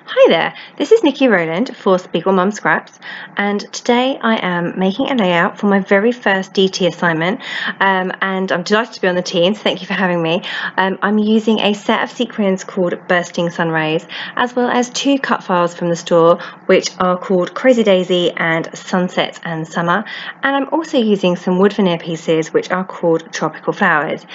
Hi there, this is Niki Rowland for Spiegelmom Scraps, and today I am making a layout for my very first DT assignment, and I'm delighted to be on the team, so thank you for having me. I'm using a set of sequins called Bursting Sunrays, as well as two cut files from the store, which are called Crazy Daisy and Sunset and Summer, and I'm also using some wood veneer pieces, which are called Tropical Flowers.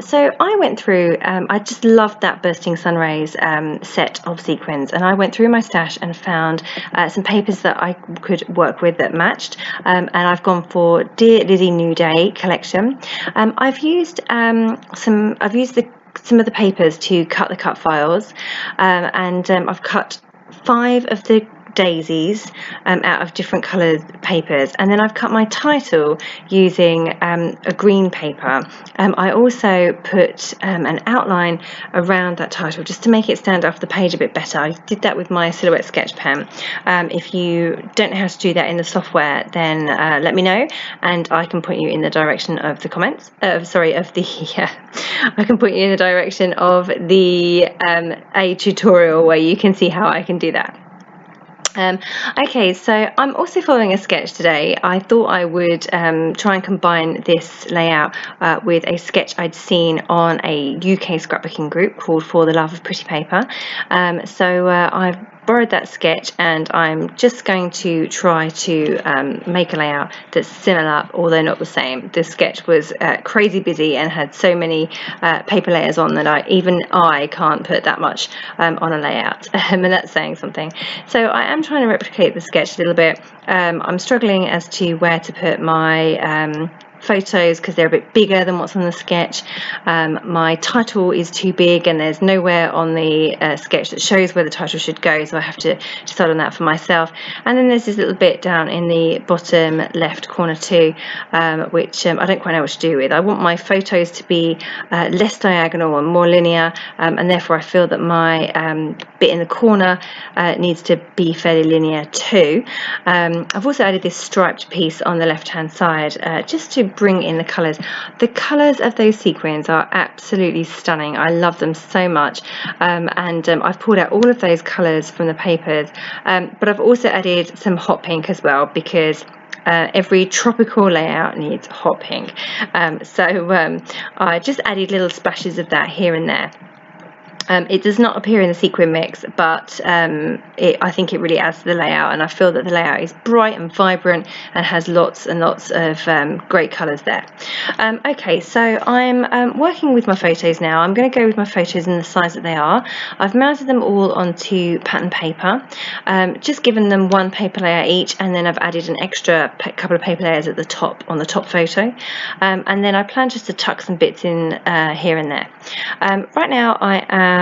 So I went through, I just loved that Bursting Sunrays set of sequins, and I went through my stash and found some papers that I could work with that matched, and I've gone for Dear Lizzie New Day collection. I've used some of the papers to cut the cut files, and I've cut 5 of the daisies out of different coloured papers, and then I've cut my title using a green paper. I also put an outline around that title just to make it stand off the page a bit better. I did that with my silhouette sketch pen. If you don't know how to do that in the software, then let me know and I can point you in the direction of the comments. I can point you in the direction of the a tutorial where you can see how I can do that. Okay, so I'm also following a sketch today. I thought I would try and combine this layout with a sketch I'd seen on a UK scrapbooking group called For the Love of Pretty Paper. I've borrowed that sketch, and I'm just going to try to make a layout that's similar, although not the same. The sketch was crazy busy and had so many paper layers on that even I can't put that much on a layout, and that's saying something. So I am trying to replicate the sketch a little bit. I'm struggling as to where to put my photos because they're a bit bigger than what's on the sketch. My title is too big, and there's nowhere on the sketch that shows where the title should go, so I have to decide on that for myself. And then there's this little bit down in the bottom left corner too, which I don't quite know what to do with. I want my photos to be less diagonal and more linear, and therefore I feel that my bit in the corner needs to be fairly linear too. I've also added this striped piece on the left hand side just to bring in the colours. The colours of those sequins are absolutely stunning. I love them so much, and I've pulled out all of those colours from the papers, but I've also added some hot pink as well, because every tropical layout needs hot pink. I just added little splashes of that here and there. It does not appear in the sequin mix, but I think it really adds to the layout, and I feel that the layout is bright and vibrant and has lots and lots of great colours there. Okay, so I'm working with my photos now. I'm going to go with my photos in the size that they are. I've mounted them all onto pattern paper, just given them one paper layer each, and then I've added an extra couple of paper layers at the top on the top photo, and then I plan just to tuck some bits in here and there. Right now I am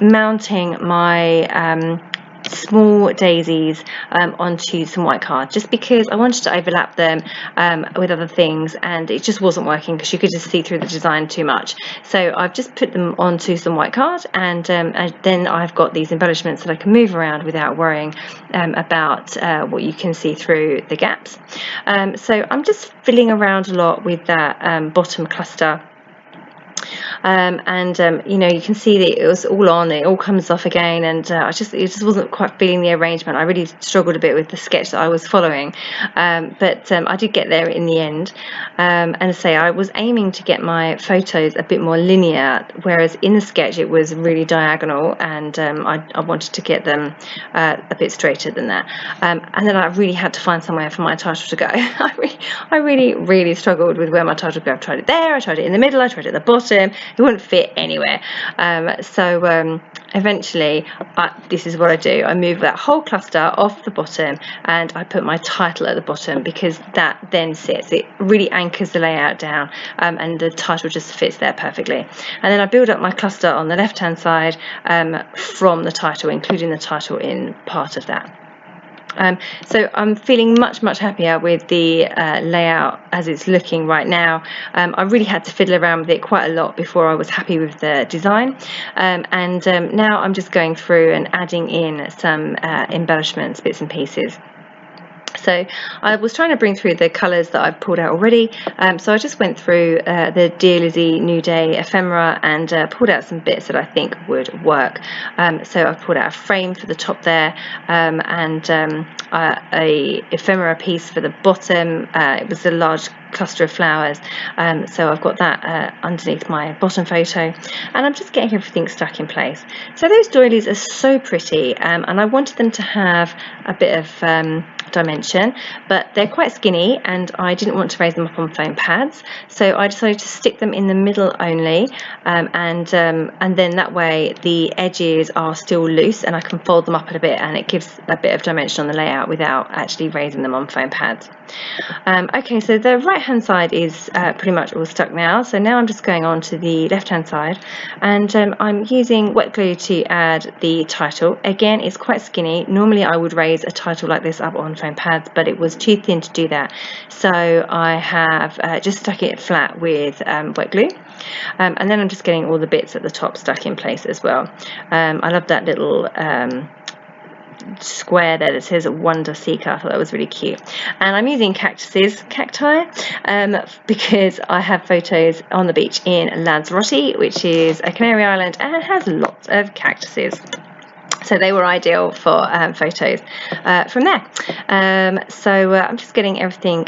mounting my small daisies onto some white card, just because I wanted to overlap them with other things, and it just wasn't working because you could just see through the design too much. So I've just put them onto some white card, and then I've got these embellishments that I can move around without worrying about what you can see through the gaps. So I'm just fiddling around a lot with that bottom cluster. You know, you can see that it was all on, it all comes off again, and it just wasn't quite feeling the arrangement. I really struggled a bit with the sketch that I was following, but I did get there in the end. And I was aiming to get my photos a bit more linear, whereas in the sketch it was really diagonal, and I wanted to get them a bit straighter than that. And then I really had to find somewhere for my title to go. I really struggled with where my title would go. I tried it there, I tried it in the middle, I tried it at the bottom. It wouldn't fit anywhere. Eventually, this is what I do. I move that whole cluster off the bottom, and I put my title at the bottom, because that then sits. It really anchors the layout down, and the title just fits there perfectly. And then I build up my cluster on the left hand side from the title, including the title in part of that. So I'm feeling much happier with the layout as it's looking right now. I really had to fiddle around with it quite a lot before I was happy with the design, now I'm just going through and adding in some embellishments, bits and pieces. So I was trying to bring through the colours that I've pulled out already, so I just went through the Dear Lizzie New Day ephemera and pulled out some bits that I think would work. So I've pulled out a frame for the top there, and a ephemera piece for the bottom. It was a large cluster of flowers, so I've got that underneath my bottom photo, and I'm just getting everything stuck in place. So those doilies are so pretty, and I wanted them to have a bit of dimension, but they're quite skinny and I didn't want to raise them up on foam pads, so I decided to stick them in the middle only, and then that way the edges are still loose and I can fold them up a bit, and it gives a bit of dimension on the layout without actually raising them on foam pads. Okay, so the right hand side is pretty much all stuck now, so now I'm just going on to the left hand side, and I'm using wet glue to add the title. Again, it's quite skinny. Normally I would raise a title like this up on foam pads, but it was too thin to do that, so I have just stuck it flat with wet glue, and then I'm just getting all the bits at the top stuck in place as well. I love that little square there that says Wonder Seeker. I thought that was really cute, and I'm using cacti, because I have photos on the beach in Lanzarote, which is a Canary Island, and it has lots of cactuses. So they were ideal for photos from there. So I'm just getting everything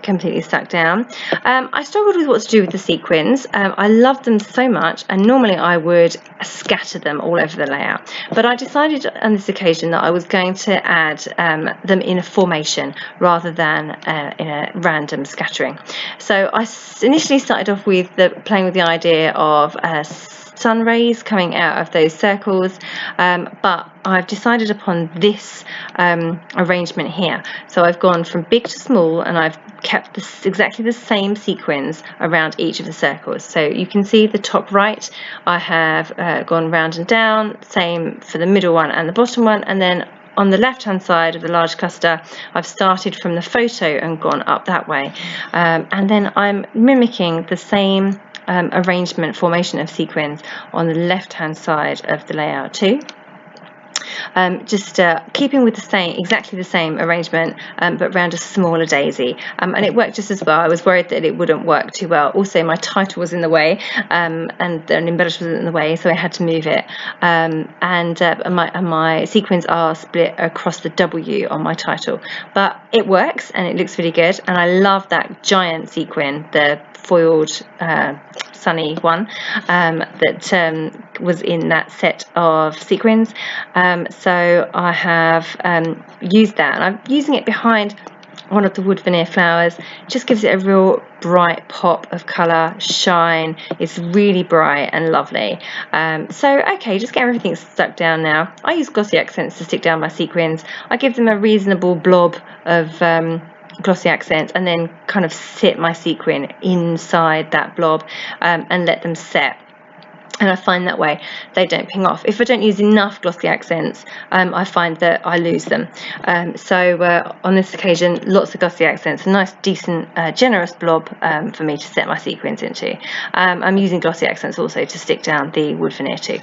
completely stuck down. I struggled with what to do with the sequins. I love them so much, and normally I would scatter them all over the layout, but I decided on this occasion that I was going to add them in a formation rather than in a random scattering. So I initially started off with playing with the idea of sun rays coming out of those circles, but I've decided upon this arrangement here. So I've gone from big to small, and I've kept exactly the same sequins around each of the circles. So you can see the top right, I have gone round and down, same for the middle one and the bottom one, and then on the left hand side of the large cluster I've started from the photo and gone up that way, and then I'm mimicking the same arrangement formation of sequins on the left hand side of the layout too. Just keeping with exactly the same arrangement, but round a smaller daisy, and it worked just as well. I was worried that it wouldn't work too well. Also, my title was in the way, and an embellishment was in the way, so I had to move it. And my sequins are split across the W on my title, but it works and it looks really good. And I love that giant sequin, the foiled sunny one that was in that set of sequins. So I have used that, and I'm using it behind one of the wood veneer flowers. It just gives it a real bright pop of colour, shine. It's really bright and lovely. So okay, just get everything stuck down now. I use glossy accents to stick down my sequins. I give them a reasonable blob of glossy accents, and then kind of sit my sequin inside that blob, and let them set. And I find that way they don't ping off. If I don't use enough glossy accents, I find that I lose them. So on this occasion, lots of glossy accents, a nice, decent, generous blob for me to set my sequins into. I'm using glossy accents also to stick down the wood veneer too.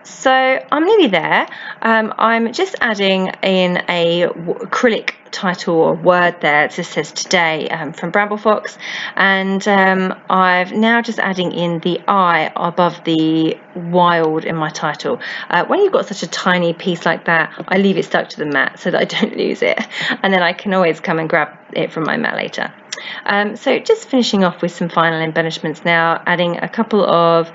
So I'm nearly there. I'm just adding in a acrylic title or word there. It just says today, from Bramble Fox, and I've now just adding in the I above the wild in my title. When you've got such a tiny piece like that, I leave it stuck to the mat so that I don't lose it, and then I can always come and grab it from my mat later. So just finishing off with some final embellishments now, adding a couple of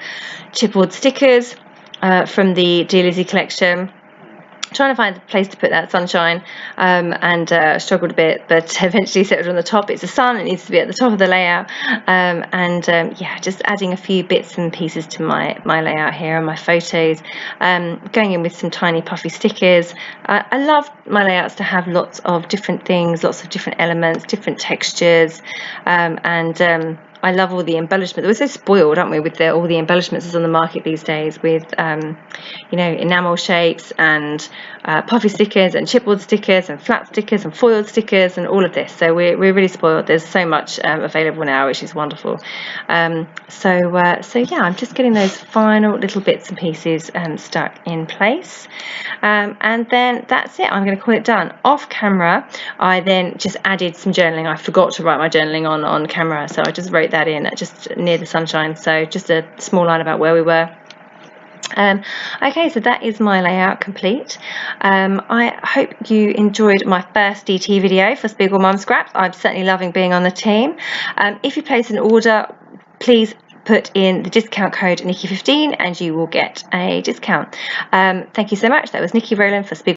chipboard stickers from the Dear Lizzie collection. Trying to find a place to put that sunshine, and struggled a bit, but eventually settled on the top. It's a sun, it needs to be at the top of the layout, yeah, just adding a few bits and pieces to my layout here and my photos, going in with some tiny puffy stickers. I love my layouts to have lots of different things, lots of different elements, different textures, and I love all the embellishments. We're so spoiled, aren't we, with all the embellishments that's on the market these days, with you know, enamel shapes and puffy stickers and chipboard stickers and flat stickers and foiled stickers and all of this. So we're really spoiled. There's so much available now, which is wonderful. So yeah, I'm just getting those final little bits and pieces stuck in place, and then that's it. I'm going to call it done. Off camera, I then just added some journaling. I forgot to write my journaling on camera, so I just wrote that in just near the sunshine. So just a small line about where we were. Okay, so that is my layout complete. I hope you enjoyed my first DT video for Spiegelmom Scraps. I'm certainly loving being on the team. If you place an order, please put in the discount code Niki15 and you will get a discount. Thank you so much. That was Niki Rowland for Spiegelmom.